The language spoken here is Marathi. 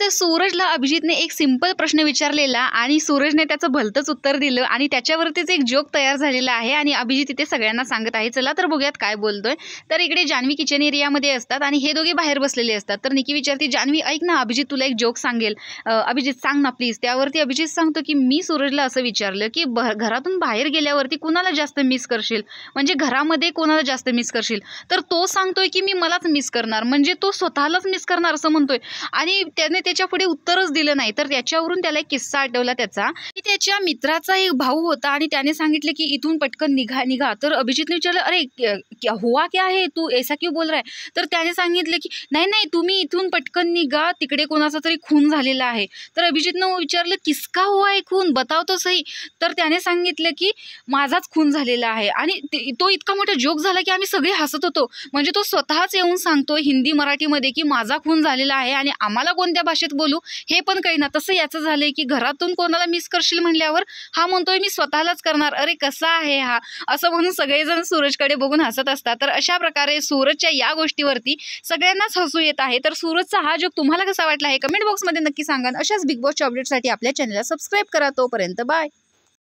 तर सूरजला अभिजितने एक सिंपल प्रश्न विचारलेला आणि सूरजने त्याचं भलतंच उत्तर दिलं आणि त्याच्यावरतीच एक जोक तयार झालेला आहे आणि अभिजित इथे सगळ्यांना सांगत आहे. चला तर बघूयात काय बोलतोय. तर इकडे जान्हवी किचन एरियामध्ये असतात आणि हे दोघे बाहेर बसलेले असतात. तर निकी विचारते, जान्हवी ऐक ना, अभिजित तुला एक जोक सांगेल. अभिजित सांग ना प्लीज. त्यावरती अभिजित सांगतो की मी सूरजला असं विचारलं की घरातून बाहेर गेल्यावरती कुणाला जास्त मिस करशील, म्हणजे घरामध्ये कोणाला जास्त मिस करशील. तर तो सांगतोय की मी मलाच मिस करणार, म्हणजे तो स्वतःलाच मिस करणार असं म्हणतोय आणि त्याने त्याच्या पुढे उत्तरच दिलं नाही. तर त्याच्यावरून त्याला एक किस्सा आठवला त्याचा, की त्याच्या मित्राचा एक भाऊ होता आणि त्याने सांगितलं की इथून पटकन निघा. तर अभिजितने विचारलं, अरे हुआ क्या है, तू ऐसा क्यों बोल रहा है. तर त्याने सांगितलं की नाही तुम्ही इथून पटकन निघा, तिकडे कोणाचा तरी खून झालेला आहे. तर अभिजितनं विचारलं, किसका हुआ है खून, बताव तो सही. तर त्याने सांगितलं की माझाच खून झालेला आहे आणि तो इतका मोठा जोक झाला की आम्ही सगळे हसत होतो. म्हणजे तो स्वतःच येऊन सांगतोय हिंदी मराठीमध्ये की माझा खून झालेला आहे आणि आम्हाला कोणत्या भाषेत बोलू हे पण कळेना. तसं याचं झालंय की घरातून कोणाला मिस करशील म्हणल्यावर हा म्हणतोय मी स्वतःलाच करणार. अरे कसा आहे हा, असं म्हणून सगळेजण सूरजकडे बघून हसत असतात. तर अशा प्रकारे सूरजच्या या गोष्टीवरती सगळ्यांनाच हसू येत आहे. तर सूरजचा हा जोक तुम्हाला कसा वाटला आहे कमेंट बॉक्समध्ये नक्की सांगा. अशाच बिग बॉसच्या अपडेटसाठी आपल्या चॅनलला सबस्क्राईब करा. तोपर्यंत बाय.